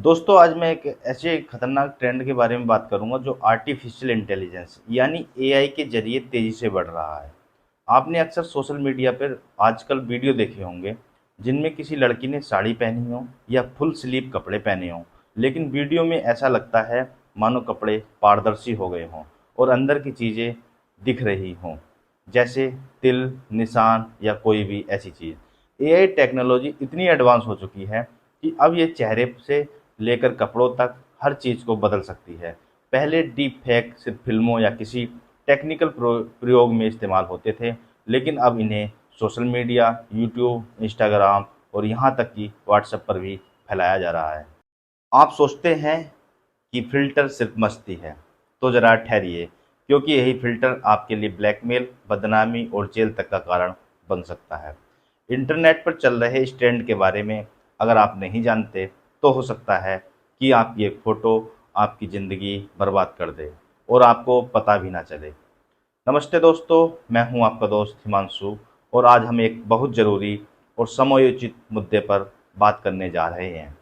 दोस्तों, आज मैं एक ऐसे खतरनाक ट्रेंड के बारे में बात करूंगा जो आर्टिफिशियल इंटेलिजेंस यानी एआई के जरिए तेजी से बढ़ रहा है। आपने अक्सर सोशल मीडिया पर आजकल वीडियो देखे होंगे जिनमें किसी लड़की ने साड़ी पहनी हो या फुल स्लीव कपड़े पहने हों, लेकिन वीडियो में ऐसा लगता है मानो कपड़े पारदर्शी हो गए हों और अंदर की चीज़ें दिख रही हों, जैसे तिल, निशान या कोई भी ऐसी चीज़। एआई टेक्नोलॉजी इतनी एडवांस हो चुकी है कि अब ये चेहरे से लेकर कपड़ों तक हर चीज़ को बदल सकती है। पहले डीप फेक सिर्फ फिल्मों या किसी टेक्निकल प्रयोग में इस्तेमाल होते थे, लेकिन अब इन्हें सोशल मीडिया, यूट्यूब, इंस्टाग्राम और यहाँ तक कि व्हाट्सएप पर भी फैलाया जा रहा है। आप सोचते हैं कि फ़िल्टर सिर्फ मस्ती है, तो ज़रा ठहरिए, क्योंकि यही फ़िल्टर आपके लिए ब्लैकमेल, बदनामी और जेल तक का कारण बन सकता है। इंटरनेट पर चल रहे इस ट्रेंड के बारे में अगर आप नहीं जानते, तो हो सकता है कि आपकी एक फ़ोटो आपकी ज़िंदगी बर्बाद कर दे और आपको पता भी ना चले। नमस्ते दोस्तों, मैं हूं आपका दोस्त हिमांशु और आज हम एक बहुत ज़रूरी और समयोचित मुद्दे पर बात करने जा रहे हैं।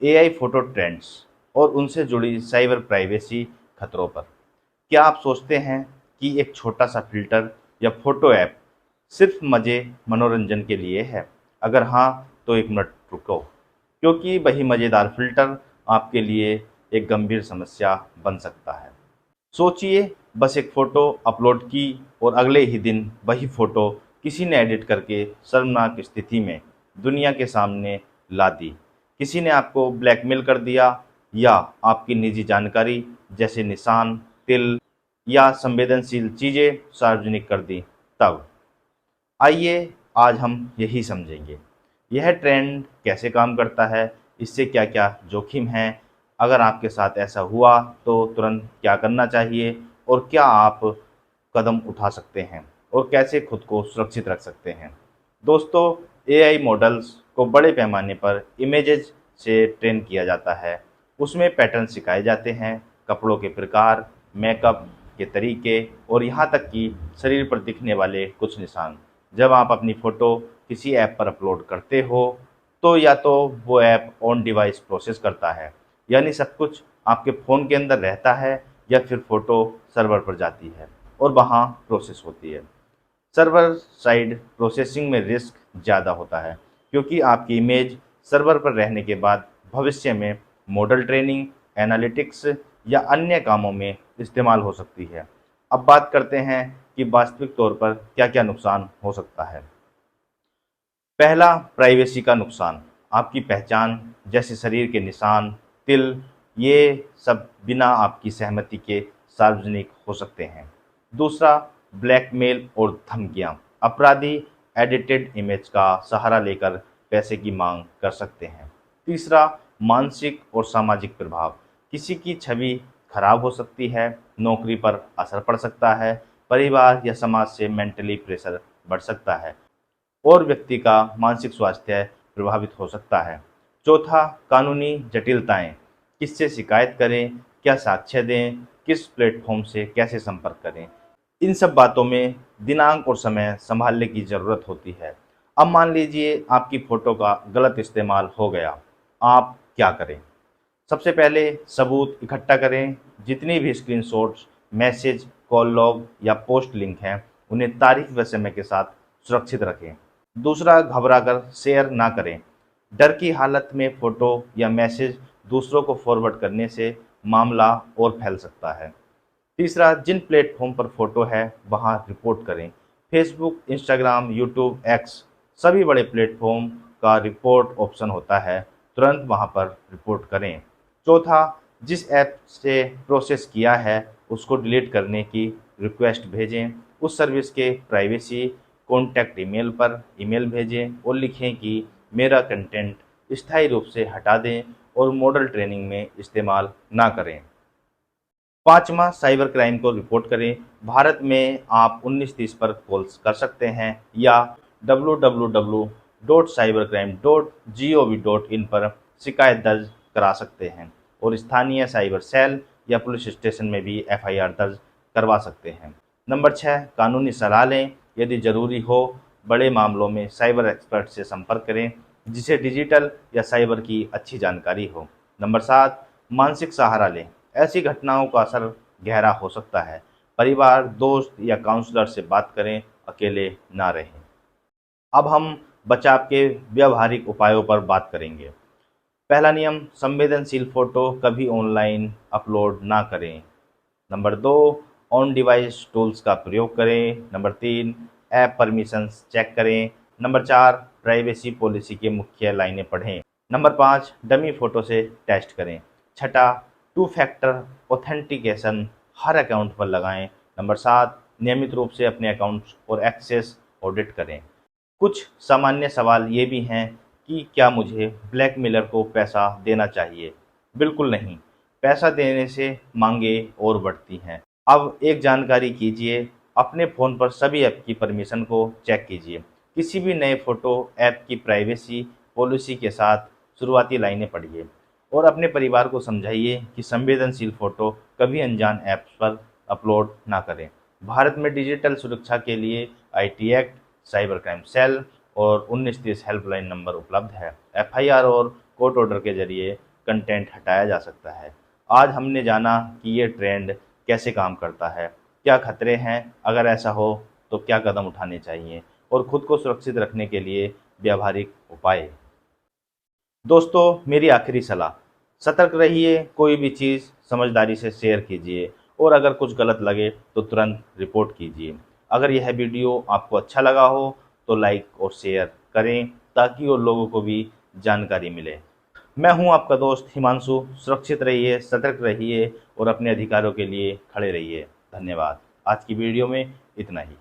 एआई फ़ोटो ट्रेंड्स और उनसे जुड़ी साइबर प्राइवेसी खतरों पर। क्या आप सोचते हैं कि एक छोटा सा फ़िल्टर या फ़ोटो ऐप सिर्फ मज़े मनोरंजन के लिए है? अगर हाँ, तो एक मिनट रुको, क्योंकि वही मज़ेदार फ़िल्टर आपके लिए एक गंभीर समस्या बन सकता है। सोचिए, बस एक फ़ोटो अपलोड की और अगले ही दिन वही फ़ोटो किसी ने एडिट करके शर्मनाक स्थिति में दुनिया के सामने ला दी। किसी ने आपको ब्लैकमेल कर दिया या आपकी निजी जानकारी जैसे निशान, तिल या संवेदनशील चीज़ें सार्वजनिक कर दी। तब आइए आज हम यही समझेंगे। यह ट्रेंड कैसे काम करता है, इससे क्या-क्या जोखिम हैं, अगर आपके साथ ऐसा हुआ तो तुरंत क्या करना चाहिए और क्या आप कदम उठा सकते हैं और कैसे खुद को सुरक्षित रख सकते हैं। दोस्तों, एआई मॉडल्स को बड़े पैमाने पर इमेजेस से ट्रेन किया जाता है। उसमें पैटर्न सिखाए जाते हैं, कपड़ों के प्रकार, मेकअप के तरीके और यहाँ तक कि शरीर पर दिखने वाले कुछ निशान। जब आप अपनी फ़ोटो किसी ऐप पर अपलोड करते हो, तो या तो वो ऐप ऑन डिवाइस प्रोसेस करता है, यानी सब कुछ आपके फ़ोन के अंदर रहता है, या फिर फ़ोटो सर्वर पर जाती है और वहाँ प्रोसेस होती है। सर्वर साइड प्रोसेसिंग में रिस्क ज़्यादा होता है, क्योंकि आपकी इमेज सर्वर पर रहने के बाद भविष्य में मॉडल ट्रेनिंग, एनालिटिक्स या अन्य कामों में इस्तेमाल हो सकती है। अब बात करते हैं कि वास्तविक तौर पर क्या-क्या नुकसान हो सकता है। पहला, प्राइवेसी का नुकसान। आपकी पहचान जैसे शरीर के निशान, तिल, ये सब बिना आपकी सहमति के सार्वजनिक हो सकते हैं। दूसरा, ब्लैकमेल और धमकियाँ। अपराधी एडिटेड इमेज का सहारा लेकर पैसे की मांग कर सकते हैं। तीसरा, मानसिक और सामाजिक प्रभाव। किसी की छवि खराब हो सकती है, नौकरी पर असर पड़ सकता है, परिवार या समाज से मेंटली प्रेशर बढ़ सकता है और व्यक्ति का मानसिक स्वास्थ्य प्रभावित हो सकता है। चौथा, कानूनी जटिलताएं। किससे शिकायत करें, क्या साक्ष्य दें, किस प्लेटफॉर्म से कैसे संपर्क करें, इन सब बातों में दिनांक और समय संभालने की ज़रूरत होती है। अब मान लीजिए आपकी फ़ोटो का गलत इस्तेमाल हो गया, आप क्या करें? सबसे पहले सबूत इकट्ठा करें। जितनी भी स्क्रीनशॉट्स, मैसेज, कॉल लॉग या पोस्ट लिंक हैं, उन्हें तारीख व समय के साथ सुरक्षित रखें। दूसरा, घबराकर शेयर ना करें। डर की हालत में फ़ोटो या मैसेज दूसरों को फॉरवर्ड करने से मामला और फैल सकता है। तीसरा, जिन प्लेटफॉर्म पर फ़ोटो है वहाँ रिपोर्ट करें। फेसबुक, इंस्टाग्राम, यूट्यूब, एक्स, सभी बड़े प्लेटफॉर्म का रिपोर्ट ऑप्शन होता है, तुरंत वहाँ पर रिपोर्ट करें। चौथा, जिस ऐप से प्रोसेस किया है उसको डिलीट करने की रिक्वेस्ट भेजें। उस सर्विस के प्राइवेसी कॉन्टैक्ट ईमेल पर ईमेल भेजें और लिखें कि मेरा कंटेंट स्थायी रूप से हटा दें और मॉडल ट्रेनिंग में इस्तेमाल ना करें। पाँचवाँ, साइबर क्राइम को रिपोर्ट करें। भारत में आप 1930 पर कॉल कर सकते हैं या www.cybercrime.gov.in पर शिकायत दर्ज करा सकते हैं और स्थानीय साइबर सेल या पुलिस स्टेशन में भी एफआईआर दर्ज करवा सकते हैं। नंबर 6, कानूनी सलाह लें। यदि ज़रूरी हो, बड़े मामलों में साइबर एक्सपर्ट से संपर्क करें, जिसे डिजिटल या साइबर की अच्छी जानकारी हो। नंबर 7, मानसिक सहारा लें। ऐसी घटनाओं का असर गहरा हो सकता है। परिवार, दोस्त या काउंसलर से बात करें, अकेले ना रहें। अब हम बचाव के व्यावहारिक उपायों पर बात करेंगे। पहला नियम, संवेदनशील फोटो कभी ऑनलाइन अपलोड ना करें। नंबर 2, ऑन डिवाइस टूल्स का प्रयोग करें। नंबर 3, ऐप परमिशंस चेक करें। नंबर 4, प्राइवेसी पॉलिसी के मुख्य लाइनें पढ़ें। नंबर 5, डमी फोटो से टेस्ट करें। छठा, टू फैक्टर ऑथेंटिकेशन हर अकाउंट पर लगाएं। नंबर 7, नियमित रूप से अपने अकाउंट्स और एक्सेस ऑडिट करें। कुछ सामान्य सवाल ये भी हैं कि क्या मुझे ब्लैकमेलर को पैसा देना चाहिए? बिल्कुल नहीं। पैसा देने से मांगें और बढ़ती हैं। अब एक जानकारी कीजिए, अपने फ़ोन पर सभी ऐप की परमिशन को चेक कीजिए। किसी भी नए फ़ोटो ऐप की प्राइवेसी पॉलिसी के साथ शुरुआती लाइनें पढ़िए और अपने परिवार को समझाइए कि संवेदनशील फ़ोटो कभी अनजान ऐप्स पर अपलोड ना करें। भारत में डिजिटल सुरक्षा के लिए IT act, cyber crime cell और 1930 हेल्पलाइन नंबर उपलब्ध है। एफआईआर और कोर्ट ऑर्डर के जरिए कंटेंट हटाया जा सकता है। आज हमने जाना कि ये ट्रेंड कैसे काम करता है, क्या खतरे हैं, अगर ऐसा हो तो क्या कदम उठाने चाहिए और खुद को सुरक्षित रखने के लिए व्यावहारिक उपाय। दोस्तों, मेरी आखिरी सलाह, सतर्क रहिए, कोई भी चीज़ समझदारी से शेयर कीजिए और अगर कुछ गलत लगे तो तुरंत रिपोर्ट कीजिए। अगर यह वीडियो आपको अच्छा लगा हो तो लाइक और शेयर करें ताकि और लोगों को भी जानकारी मिले। मैं हूं आपका दोस्त हिमांशु। सुरक्षित रहिए, सतर्क रहिए और अपने अधिकारों के लिए खड़े रहिए। धन्यवाद। आज की वीडियो में इतना ही।